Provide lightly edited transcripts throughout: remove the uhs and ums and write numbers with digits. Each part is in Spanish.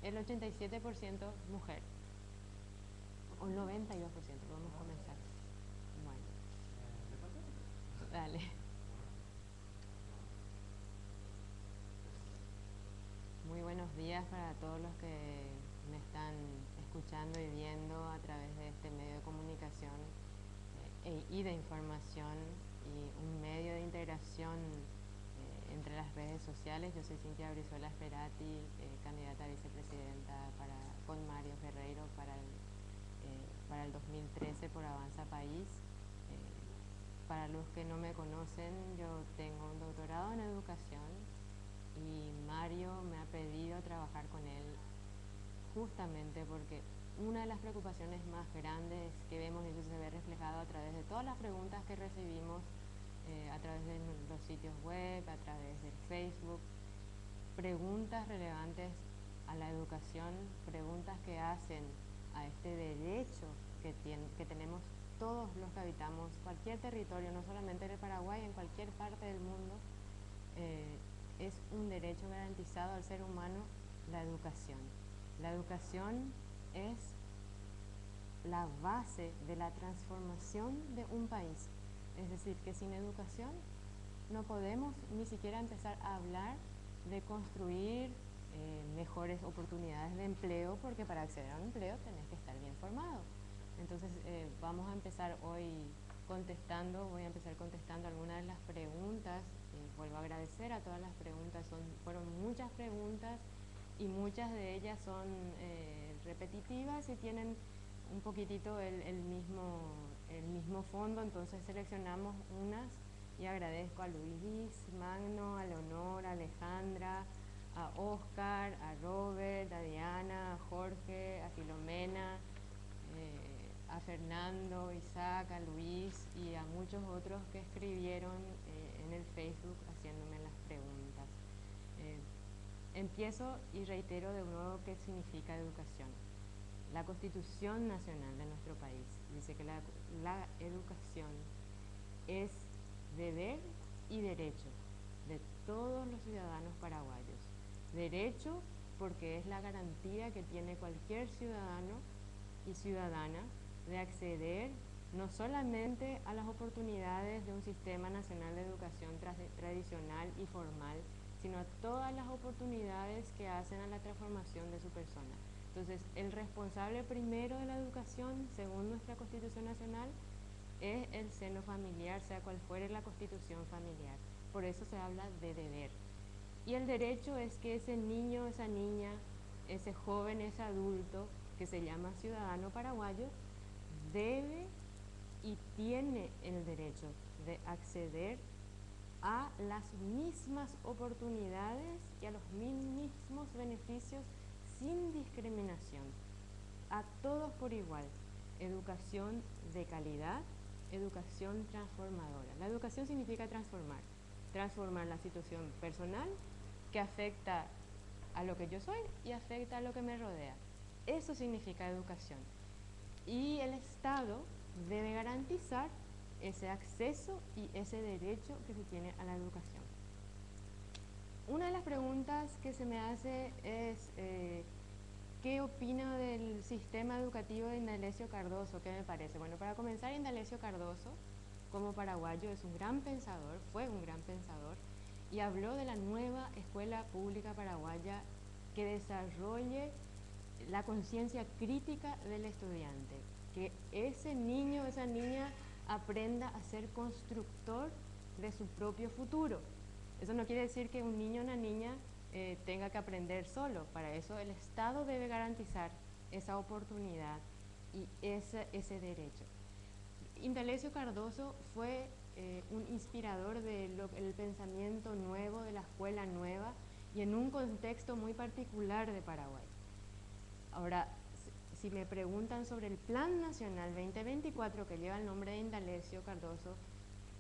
el 87% mujer, o 92%, vamos a comenzar. Bueno, dale. Muy buenos días para todos los que me están escuchando y viendo a través de este medio de comunicación y de información y un medio de integración entre las redes sociales. Yo soy Cintia Brizuela Esperati, candidata a vicepresidenta con Mario Ferreiro para el 2013 por Avanza País. Para los que no me conocen, yo tengo un doctorado en educación y Mario me ha pedido trabajar con él justamente porque una de las preocupaciones más grandes que vemos, y eso se ve reflejado a través de todas las preguntas que recibimos a través de los sitios web, a través del Facebook, preguntas relevantes a la educación, preguntas que hacen a este derecho que tenemos todos los que habitamos cualquier territorio, no solamente en el Paraguay, en cualquier parte del mundo. Es un derecho garantizado al ser humano, la educación. La educación es la base de la transformación de un país. Es decir, que sin educación no podemos ni siquiera empezar a hablar de construir mejores oportunidades de empleo, porque para acceder a un empleo tenés que estar bien formado. Entonces vamos a empezar hoy voy a empezar contestando algunas de las preguntas. Vuelvo a agradecer a todas las preguntas, fueron muchas preguntas y muchas de ellas son repetitivas y tienen un poquitito el mismo fondo, entonces seleccionamos unas y agradezco a Luis Magno, a Leonor, a Alejandra, a Oscar, a Robert, a Diana, a Jorge, a Filomena, a Fernando, Isaac, a Luis y a muchos otros que escribieron en el Facebook haciéndome las preguntas. Empiezo y reitero de nuevo qué significa educación. La Constitución Nacional de nuestro país dice que la educación es deber y derecho de todos los ciudadanos paraguayos. Derecho porque es la garantía que tiene cualquier ciudadano y ciudadana de acceder no solamente a las oportunidades de un sistema nacional de educación tradicional y formal, sino a todas las oportunidades que hacen a la transformación de su persona. Entonces, el responsable primero de la educación, según nuestra Constitución Nacional, es el seno familiar, sea cual fuere la constitución familiar. Por eso se habla de deber. Y el derecho es que ese niño, esa niña, ese joven, ese adulto, que se llama ciudadano paraguayo, debe y tiene el derecho de acceder a las mismas oportunidades y a los mismos beneficios sin discriminación, a todos por igual. Educación de calidad, educación transformadora. La educación significa transformar la situación personal que afecta a lo que yo soy y afecta a lo que me rodea. Eso significa educación. Y el Estado debe garantizar ese acceso y ese derecho que se tiene a la educación. Una de las preguntas que se me hace es ¿qué opino del sistema educativo de Indalecio Cardoso? ¿Qué me parece? Bueno, para comenzar, Indalecio Cardoso, como paraguayo, es un gran pensador, fue un gran pensador, y habló de la nueva escuela pública paraguaya que desarrolle la conciencia crítica del estudiante, que ese niño, esa niña aprenda a ser constructor de su propio futuro. Eso no quiere decir que un niño o una niña tenga que aprender solo. Para eso el Estado debe garantizar esa oportunidad y ese derecho. Indalecio Cardoso fue un inspirador del pensamiento nuevo, de la escuela nueva y en un contexto muy particular de Paraguay. Ahora, si me preguntan sobre el Plan Nacional 2024 que lleva el nombre de Indalecio Cardoso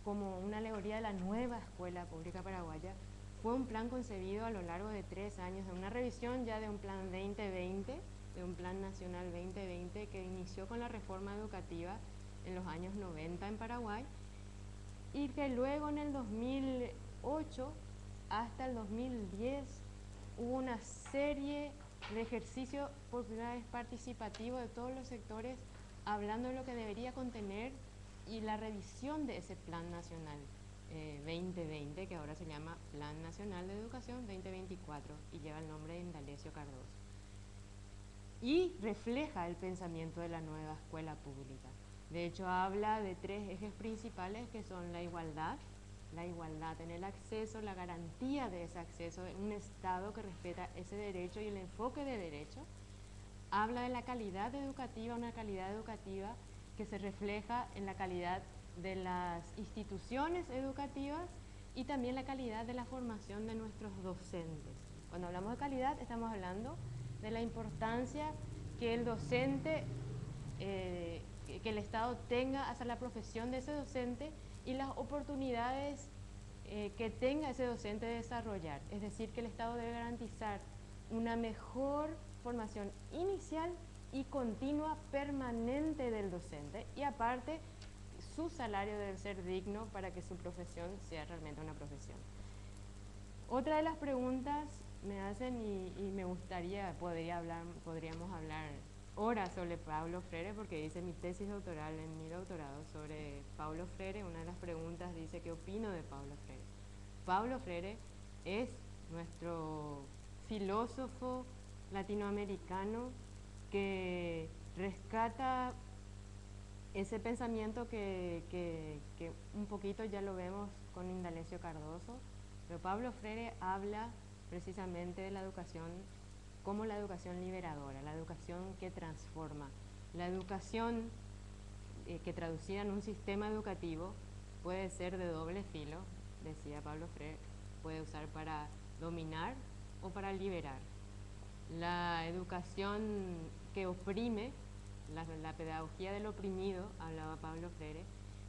como una alegoría de la nueva escuela pública paraguaya, fue un plan concebido a lo largo de 3 años, de una revisión ya de un plan 2020, de un plan nacional 2020 que inició con la reforma educativa en los años 90 en Paraguay y que luego en el 2008 hasta el 2010 hubo una serie el ejercicio por primera vez participativo de todos los sectores, hablando de lo que debería contener y la revisión de ese Plan Nacional 2020, que ahora se llama Plan Nacional de Educación 2024 y lleva el nombre de Indalecio Cardoso. Y refleja el pensamiento de la nueva escuela pública. De hecho, habla de tres ejes principales que son la igualdad en el acceso, la garantía de ese acceso, un Estado que respeta ese derecho y el enfoque de derecho. Habla de la calidad educativa, una calidad educativa que se refleja en la calidad de las instituciones educativas y también la calidad de la formación de nuestros docentes. Cuando hablamos de calidad estamos hablando de la importancia que el docente, que el Estado tenga hacia la profesión de ese docente y las oportunidades que tenga ese docente de desarrollar. Es decir, que el Estado debe garantizar una mejor formación inicial y continua permanente del docente y aparte su salario debe ser digno para que su profesión sea realmente una profesión. Otra de las preguntas me hacen y me gustaría, podríamos hablar horas sobre Paulo Freire, porque hice mi tesis doctoral en mi doctorado sobre Paulo Freire. Una de las preguntas dice, ¿qué opino de Paulo Freire? Paulo Freire es nuestro filósofo latinoamericano que rescata ese pensamiento que un poquito ya lo vemos con Indalecio Cardoso, pero Paulo Freire habla precisamente de la educación como la educación liberadora, la educación que transforma, la educación que traducida en un sistema educativo puede ser de doble filo, decía Paulo Freire, puede usar para dominar o para liberar. La educación que oprime, la pedagogía del oprimido, hablaba Paulo Freire,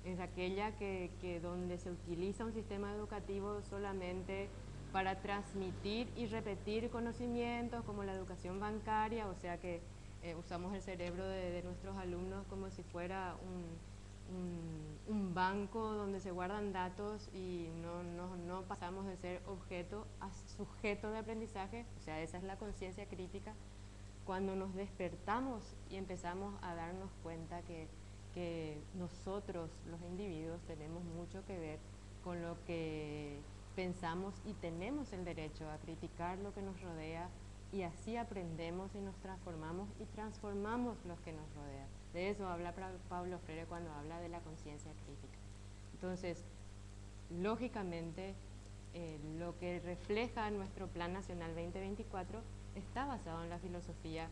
es aquella que donde se utiliza un sistema educativo solamente para transmitir y repetir conocimientos, como la educación bancaria, o sea que usamos el cerebro de nuestros alumnos como si fuera un banco donde se guardan datos y no pasamos de ser objeto a sujeto de aprendizaje. O sea, esa es la conciencia crítica cuando nos despertamos y empezamos a darnos cuenta que nosotros, los individuos, tenemos mucho que ver con lo que pensamos y tenemos el derecho a criticar lo que nos rodea y así aprendemos y nos transformamos y transformamos los que nos rodean. De eso habla Paulo Freire cuando habla de la conciencia crítica. Entonces, lógicamente, lo que refleja nuestro Plan Nacional 2024 está basado en la filosofía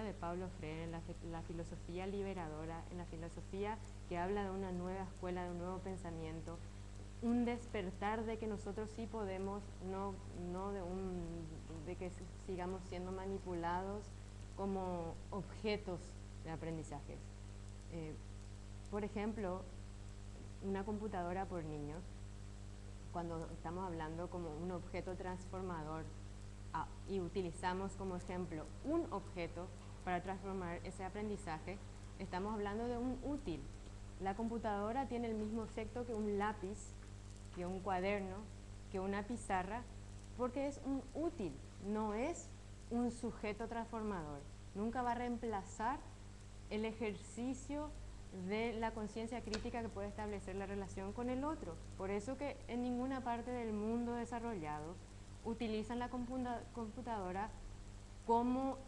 de Paulo Freire, en la filosofía liberadora, en la filosofía que habla de una nueva escuela, de un nuevo pensamiento, un despertar de que nosotros sí podemos, no de que sigamos siendo manipulados como objetos de aprendizaje. Por ejemplo, una computadora por niños, cuando estamos hablando como un objeto transformador y utilizamos como ejemplo un objeto para transformar ese aprendizaje, estamos hablando de un útil. La computadora tiene el mismo efecto que un lápiz, que un cuaderno, que una pizarra, porque es un útil, no es un sujeto transformador. Nunca va a reemplazar el ejercicio de la conciencia crítica que puede establecer la relación con el otro. Por eso que en ninguna parte del mundo desarrollado utilizan la computadora como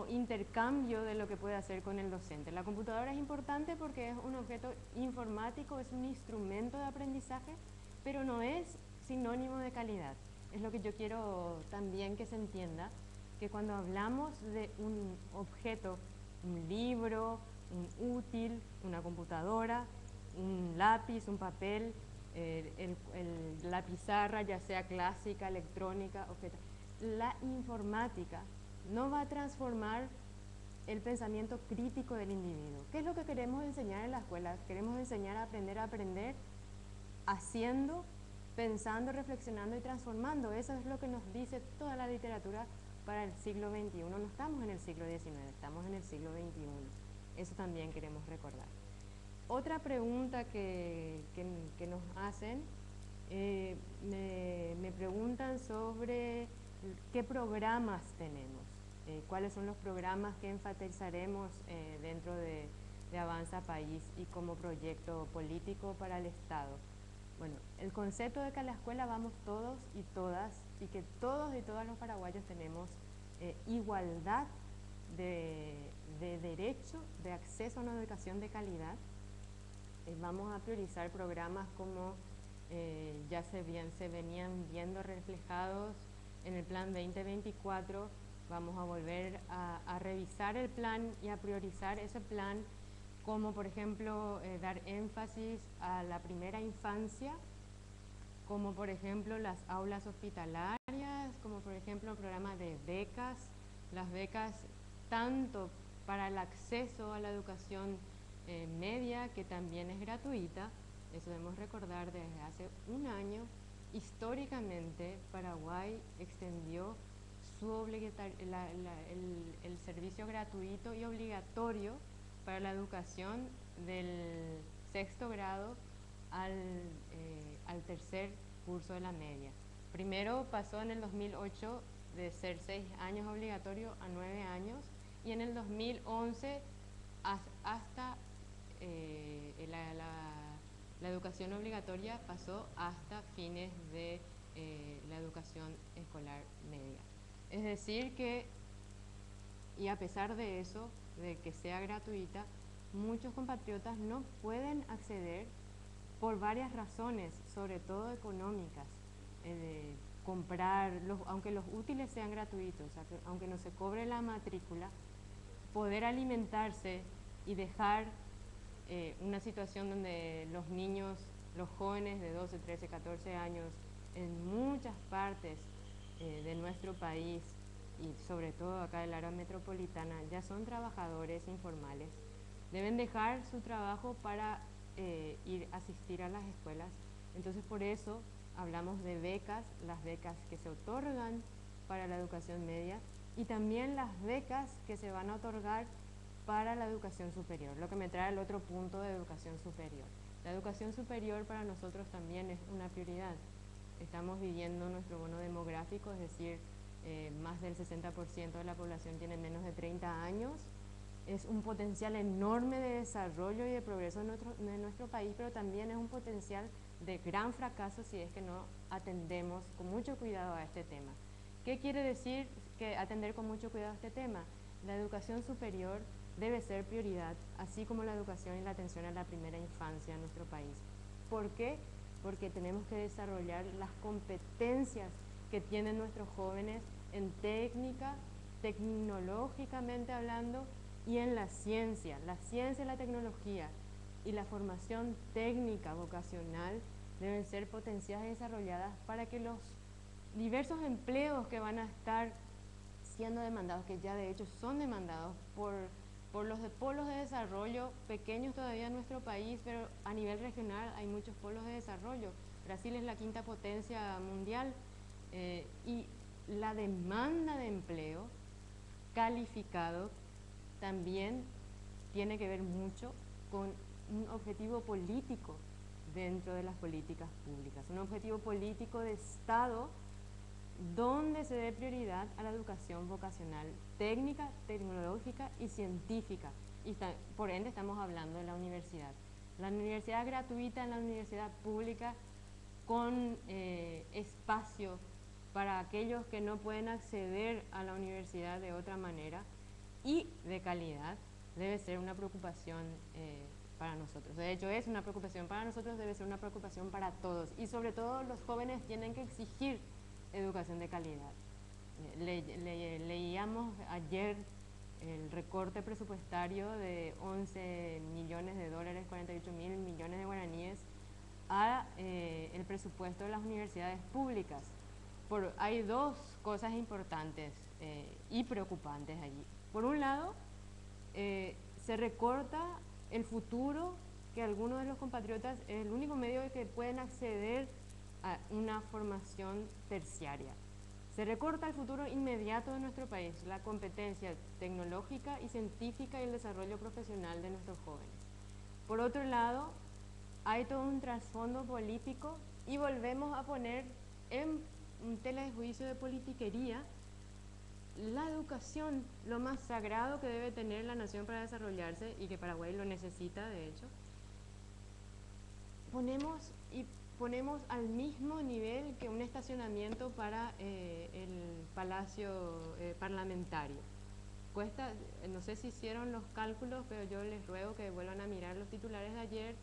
intercambio de lo que puede hacer con el docente. La computadora es importante porque es un objeto informático, es un instrumento de aprendizaje, pero no es sinónimo de calidad. Es lo que yo quiero también que se entienda, que cuando hablamos de un objeto, un libro, un útil, una computadora, un lápiz, un papel, la pizarra, ya sea clásica, electrónica, objeto, la informática no va a transformar el pensamiento crítico del individuo. ¿Qué es lo que queremos enseñar en la escuela? Queremos enseñar a aprender haciendo, pensando, reflexionando y transformando. Eso es lo que nos dice toda la literatura para el siglo XXI. No estamos en el siglo XIX, estamos en el siglo XXI. Eso también queremos recordar. Otra pregunta que nos hacen Me preguntan sobre qué programas tenemos, cuáles son los programas que enfatizaremos dentro de Avanza País y como proyecto político para el Estado. Bueno, el concepto de que a la escuela vamos todos y todas, y que todos y todas los paraguayos tenemos igualdad de derecho, de acceso a una educación de calidad. Vamos a priorizar programas como ya se venían viendo reflejados en el plan 2024. Vamos a volver a revisar el plan y a priorizar ese plan, como por ejemplo dar énfasis a la primera infancia, como por ejemplo las aulas hospitalarias, como por ejemplo el programa de becas, las becas tanto para el acceso a la educación media, que también es gratuita. Eso debemos recordar, desde hace un año, históricamente Paraguay extendió el servicio gratuito y obligatorio para la educación del sexto grado al tercer curso de la media. Primero pasó en el 2008 de ser 6 años obligatorio a 9 años, y en el 2011 hasta la educación obligatoria pasó hasta fines de la educación escolar media. Es decir que, y a pesar de eso, de que sea gratuita, muchos compatriotas no pueden acceder por varias razones, sobre todo económicas. Comprar, aunque los útiles sean gratuitos, o sea, aunque no se cobre la matrícula, poder alimentarse y dejar una situación donde los niños, los jóvenes de 12, 13, 14 años, en muchas partes de nuestro país, y sobre todo acá del área metropolitana, ya son trabajadores informales, deben dejar su trabajo para ir a asistir a las escuelas. Entonces, por eso hablamos de becas, las becas que se otorgan para la educación media, y también las becas que se van a otorgar para la educación superior, lo que me trae al otro punto de educación superior. La educación superior para nosotros también es una prioridad. Estamos viviendo nuestro bono demográfico, es decir, más del 60% de la población tiene menos de 30 años. Es un potencial enorme de desarrollo y de progreso de nuestro país, pero también es un potencial de gran fracaso si es que no atendemos con mucho cuidado a este tema. ¿Qué quiere decir que atender con mucho cuidado a este tema? La educación superior debe ser prioridad, así como la educación y la atención a la primera infancia en nuestro país. ¿Por qué? Porque tenemos que desarrollar las competencias que tienen nuestros jóvenes en técnica, tecnológicamente hablando, y en la ciencia y la tecnología y la formación técnica vocacional deben ser potenciadas y desarrolladas para que los diversos empleos que van a estar siendo demandados, que ya de hecho son demandados por los polos de desarrollo pequeños todavía en nuestro país, pero a nivel regional hay muchos polos de desarrollo. Brasil es la quinta potencia mundial, y la demanda de empleo calificado también tiene que ver mucho con un objetivo político dentro de las políticas públicas, un objetivo político de Estado donde se dé prioridad a la educación vocacional técnica, tecnológica y científica. Y por ende estamos hablando de la universidad. La universidad gratuita en la universidad pública, con espacio para aquellos que no pueden acceder a la universidad de otra manera y de calidad, debe ser una preocupación para nosotros. De hecho, es una preocupación para nosotros, debe ser una preocupación para todos. Y sobre todo los jóvenes tienen que exigir educación de calidad. Leíamos ayer el recorte presupuestario de 11 millones de dólares, 48 mil millones de guaraníes, a el presupuesto de las universidades públicas. Hay dos cosas importantes y preocupantes allí. Por un lado, se recorta el futuro, que algunos de los compatriotas es el único medio de que pueden acceder a una formación terciaria. Se recorta el futuro inmediato de nuestro país, la competencia tecnológica y científica y el desarrollo profesional de nuestros jóvenes. Por otro lado, hay todo un trasfondo político y volvemos a poner en tela de juicio de politiquería la educación, lo más sagrado que debe tener la nación para desarrollarse y que Paraguay lo necesita, de hecho. Ponemos al mismo nivel que un estacionamiento para el palacio parlamentario. Cuesta, no sé si hicieron los cálculos, pero yo les ruego que vuelvan a mirar los titulares de ayer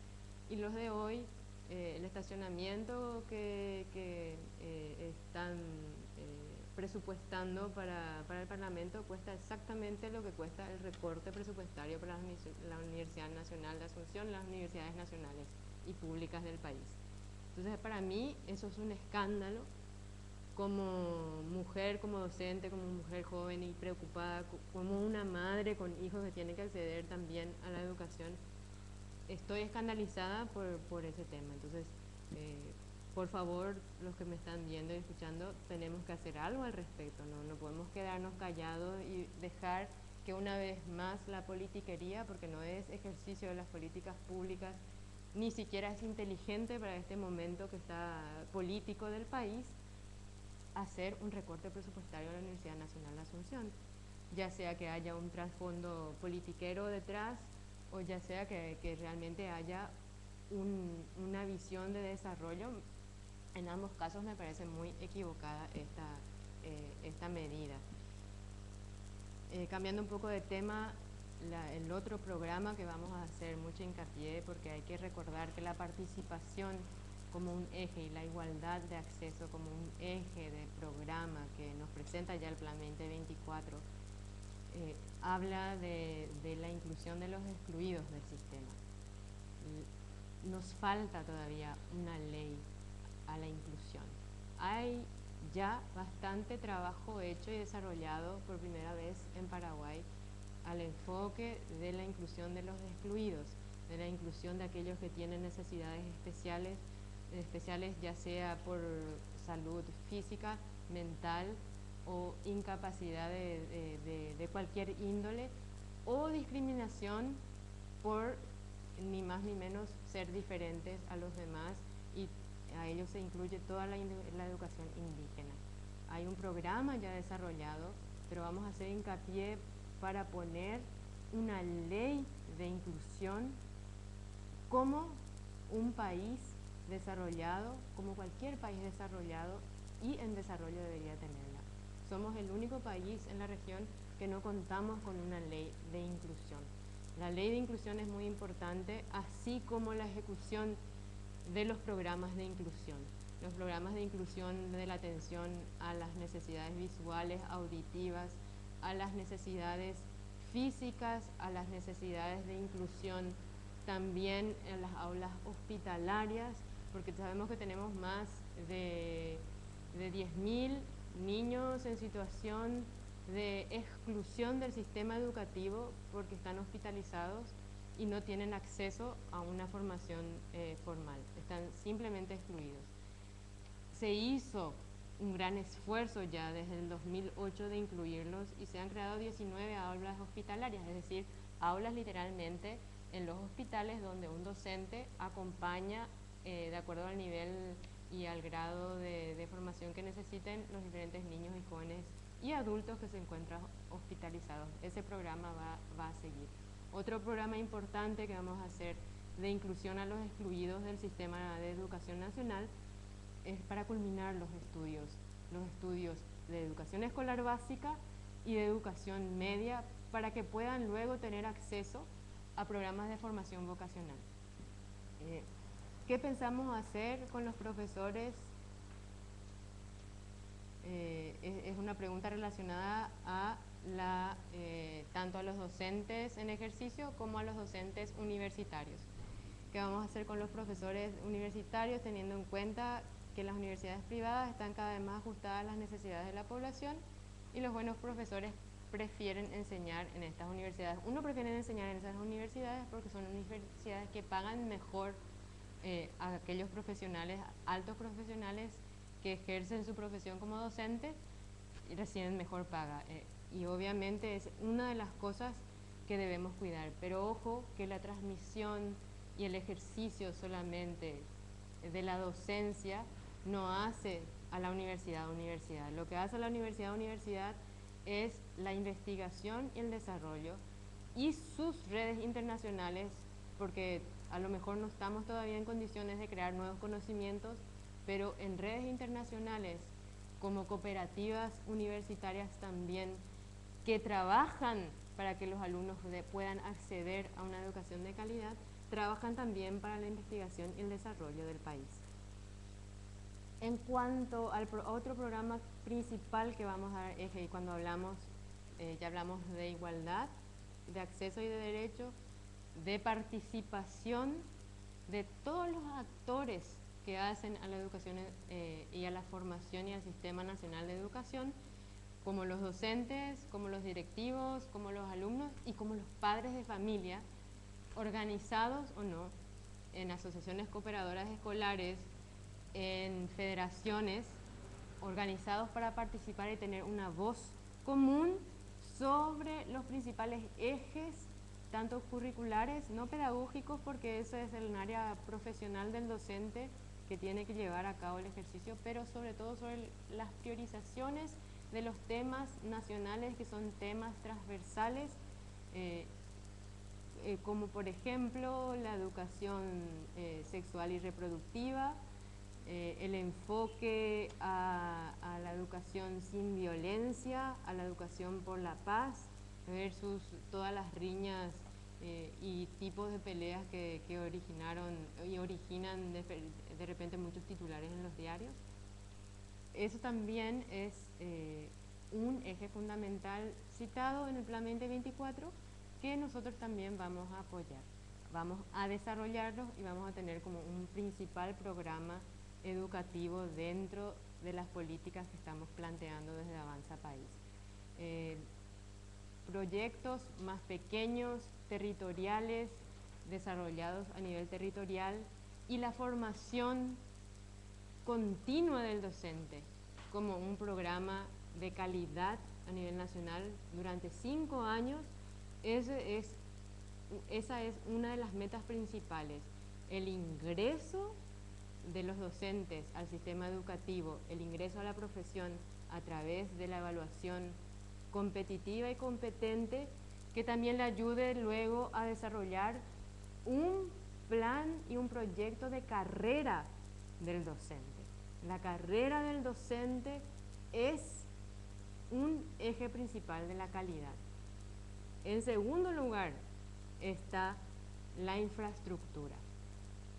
y los de hoy. El estacionamiento que están presupuestando para el Parlamento cuesta exactamente lo que cuesta el recorte presupuestario para la Universidad Nacional de Asunción, las universidades nacionales y públicas del país. Entonces, para mí eso es un escándalo. Como mujer, como docente, como mujer joven y preocupada, como una madre con hijos que tiene que acceder también a la educación, estoy escandalizada por ese tema. Entonces, por favor, los que me están viendo y escuchando, tenemos que hacer algo al respecto, no podemos quedarnos callados y dejar que una vez más la politiquería, porque no es ejercicio de las políticas públicas, ni siquiera es inteligente para este momento que está político del país, hacer un recorte presupuestario a la Universidad Nacional de Asunción, ya sea que haya un trasfondo politiquero detrás o ya sea que realmente haya una visión de desarrollo. En ambos casos me parece muy equivocada esta medida. Cambiando un poco de tema, el otro programa que vamos a hacer mucho hincapié, porque hay que recordar que la participación como un eje y la igualdad de acceso como un eje de programa que nos presenta ya el Plan 2024, habla de la inclusión de los excluidos del sistema. Nos falta todavía una ley a la inclusión. Hay ya bastante trabajo hecho y desarrollado por primera vez en Paraguay al enfoque de la inclusión de los excluidos, de la inclusión de aquellos que tienen necesidades especiales, ya sea por salud física, mental o incapacidad de cualquier índole, o discriminación por ni más ni menos ser diferentes a los demás, y a ellos se incluye toda la educación indígena. Hay un programa ya desarrollado, pero vamos a hacer hincapié para poner una ley de inclusión como un país desarrollado, como cualquier país desarrollado y en desarrollo debería tenerla. Somos el único país en la región que no contamos con una ley de inclusión. La ley de inclusión es muy importante, así como la ejecución de los programas de inclusión. Los programas de inclusión de la atención a las necesidades visuales, auditivas, a las necesidades físicas, a las necesidades de inclusión también en las aulas hospitalarias, porque sabemos que tenemos más de 10.000 niños en situación de exclusión del sistema educativo porque están hospitalizados y no tienen acceso a una formación formal, están simplemente excluidos. Se hizo un gran esfuerzo ya desde el 2008 de incluirlos y se han creado 19 aulas hospitalarias, es decir, aulas literalmente en los hospitales donde un docente acompaña de acuerdo al nivel y al grado de formación que necesiten los diferentes niños y jóvenes y adultos que se encuentran hospitalizados. Ese programa va a seguir. Otro programa importante que vamos a hacer de inclusión a los excluidos del sistema de educación nacional es para culminar los estudios de educación escolar básica y de educación media, para que puedan luego tener acceso a programas de formación vocacional. ¿Qué pensamos hacer con los profesores? Es una pregunta relacionada a tanto a los docentes en ejercicio como a los docentes universitarios. ¿Qué vamos a hacer con los profesores universitarios, teniendo en cuenta que las universidades privadas están cada vez más ajustadas a las necesidades de la población y los buenos profesores prefieren enseñar en estas universidades? Uno prefiere enseñar en esas universidades porque son universidades que pagan mejor a aquellos profesionales, altos profesionales que ejercen su profesión como docentes y reciben mejor paga. Y obviamente es una de las cosas que debemos cuidar, pero ojo que la transmisión y el ejercicio solamente de la docencia no hace a la universidad universidad. Lo que hace a la universidad universidad es la investigación y el desarrollo y sus redes internacionales, porque a lo mejor no estamos todavía en condiciones de crear nuevos conocimientos, pero en redes internacionales como cooperativas universitarias también que trabajan para que los alumnos puedan acceder a una educación de calidad, trabajan también para la investigación y el desarrollo del país. En cuanto al otro programa principal que vamos a dar eje, y cuando hablamos, ya hablamos de igualdad, de acceso y de derecho, de participación de todos los actores que hacen a la educación y a la formación y al Sistema Nacional de Educación, como los docentes, como los directivos, como los alumnos y como los padres de familia, organizados o no, en asociaciones cooperadoras escolares, en federaciones, organizados para participar y tener una voz común sobre los principales ejes, tanto curriculares, no pedagógicos, porque ese es el área profesional del docente que tiene que llevar a cabo el ejercicio, pero sobre todo sobre las priorizaciones de los temas nacionales, que son temas transversales, como por ejemplo la educación sexual y reproductiva, el enfoque a la educación sin violencia, a la educación por la paz, versus todas las riñas y tipos de peleas que originaron y originan de repente muchos titulares en los diarios. Eso también es un eje fundamental citado en el Plan 2024 que nosotros también vamos a apoyar. Vamos a desarrollarlo y vamos a tener como un principal programa educativo dentro de las políticas que estamos planteando desde Avanza País. Proyectos más pequeños, territoriales, desarrollados a nivel territorial, y la formación continua del docente como un programa de calidad a nivel nacional durante 5 años. Esa es una de las metas principales, el ingreso de los docentes al sistema educativo, el ingreso a la profesión a través de la evaluación competitiva y competente, que también le ayude luego a desarrollar un plan y un proyecto de carrera del docente. La carrera del docente es un eje principal de la calidad. En segundo lugar está la infraestructura,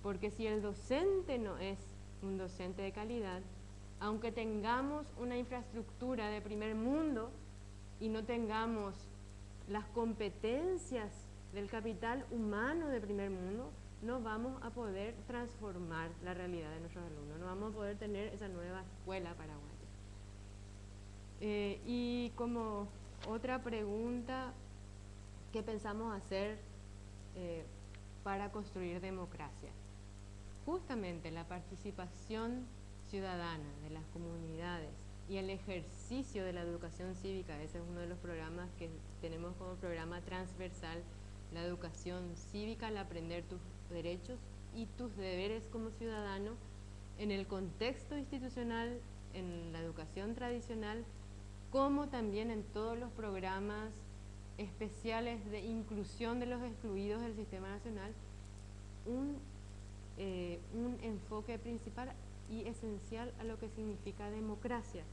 porque si el docente no es un docente de calidad, aunque tengamos una infraestructura de primer mundo y no tengamos las competencias del capital humano de primer mundo, no vamos a poder transformar la realidad de nuestros alumnos, no vamos a poder tener esa nueva escuela paraguaya. Y como otra pregunta, ¿qué pensamos hacer para construir democracia? Justamente la participación ciudadana de las comunidades y el ejercicio de la educación cívica. Ese es uno de los programas que tenemos como programa transversal, la educación cívica, al aprender tus derechos y tus deberes como ciudadano en el contexto institucional, en la educación tradicional, como también en todos los programas especiales de inclusión de los excluidos del sistema nacional. Un enfoque principal y esencial a lo que significa democracia.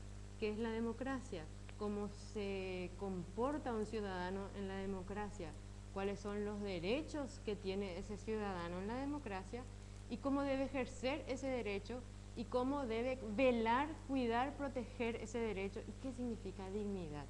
¿Qué es la democracia? ¿Cómo se comporta un ciudadano en la democracia? ¿Cuáles son los derechos que tiene ese ciudadano en la democracia? ¿Y cómo debe ejercer ese derecho? ¿Y cómo debe velar, cuidar, proteger ese derecho? ¿Y qué significa dignidad?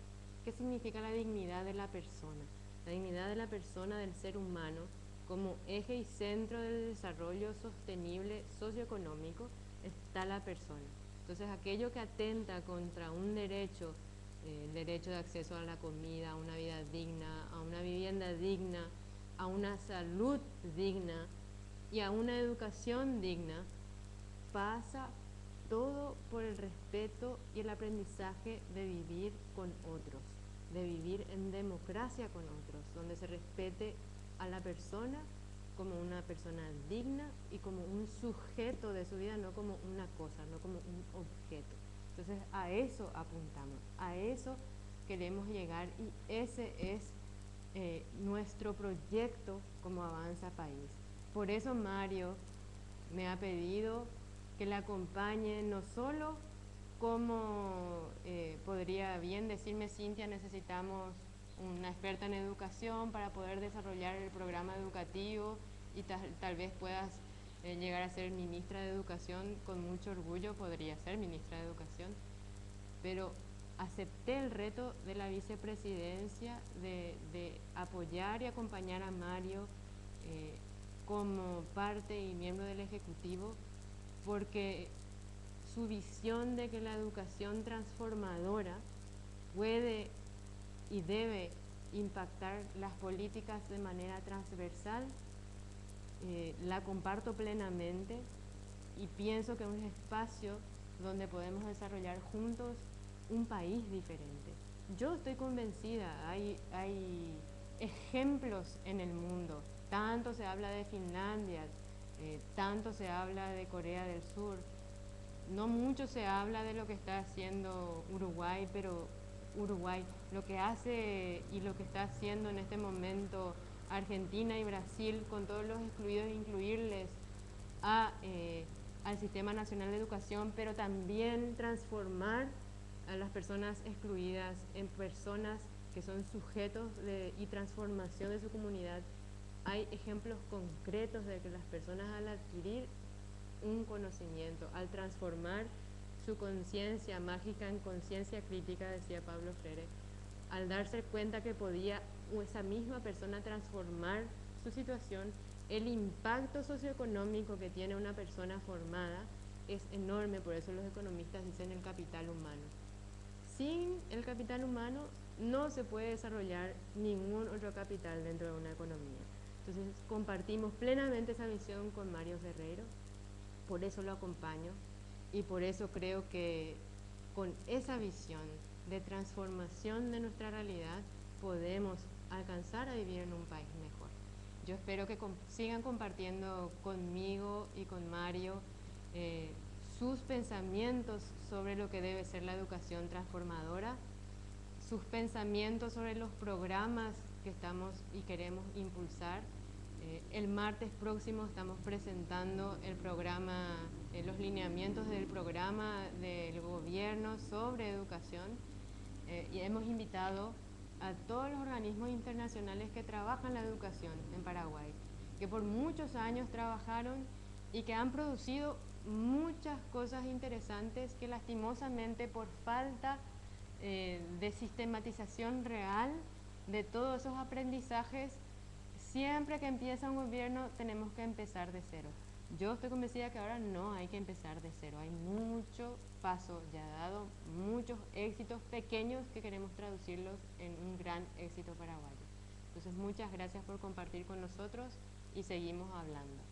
¿Qué significa la dignidad de la persona? La dignidad de la persona, del ser humano, como eje y centro del desarrollo sostenible socioeconómico, está la persona. Entonces, aquello que atenta contra un derecho, el derecho de acceso a la comida, a una vida digna, a una vivienda digna, a una salud digna y a una educación digna, pasa todo por el respeto y el aprendizaje de vivir con otros, de vivir en democracia con otros, donde se respete a la persona como una persona digna y como un sujeto de su vida, no como una cosa, no como un objeto. Entonces a eso apuntamos, a eso queremos llegar y ese es nuestro proyecto como Avanza País. Por eso Mario me ha pedido que le acompañe no solo como podría bien decirme Cintia, necesitamos una experta en educación para poder desarrollar el programa educativo y tal vez puedas llegar a ser ministra de Educación, con mucho orgullo podría ser ministra de Educación, pero acepté el reto de la vicepresidencia de apoyar y acompañar a Mario como parte y miembro del Ejecutivo, porque su visión de que la educación transformadora puede y debe impactar las políticas de manera transversal, la comparto plenamente y pienso que es un espacio donde podemos desarrollar juntos un país diferente. Yo estoy convencida, hay ejemplos en el mundo, tanto se habla de Finlandia, tanto se habla de Corea del Sur, no mucho se habla de lo que está haciendo Uruguay, pero Uruguay, lo que hace y lo que está haciendo en este momento Argentina y Brasil, con todos los excluidos, incluirles al Sistema Nacional de Educación, pero también transformar a las personas excluidas en personas que son sujetos y transformación de su comunidad. Hay ejemplos concretos de que las personas al adquirir un conocimiento, al transformar su conciencia mágica en conciencia crítica, decía Pablo Freire, al darse cuenta que podía esa misma persona transformar su situación, el impacto socioeconómico que tiene una persona formada es enorme, por eso los economistas dicen el capital humano. Sin el capital humano no se puede desarrollar ningún otro capital dentro de una economía. Entonces compartimos plenamente esa visión con Mario Ferreiro, por eso lo acompaño y por eso creo que con esa visión de transformación de nuestra realidad podemos alcanzar a vivir en un país mejor. Yo espero que sigan compartiendo conmigo y con Mario sus pensamientos sobre lo que debe ser la educación transformadora, sus pensamientos sobre los programas que estamos y queremos impulsar. El martes próximo estamos presentando el programa, los lineamientos del programa del gobierno sobre educación y hemos invitado a todos los organismos internacionales que trabajan la educación en Paraguay, que por muchos años trabajaron y que han producido muchas cosas interesantes que lastimosamente por falta de sistematización real de todos esos aprendizajes, siempre que empieza un gobierno tenemos que empezar de cero. Yo estoy convencida que ahora no hay que empezar de cero, hay mucho paso ya dado, muchos éxitos pequeños que queremos traducirlos en un gran éxito paraguayo. Entonces muchas gracias por compartir con nosotros y seguimos hablando.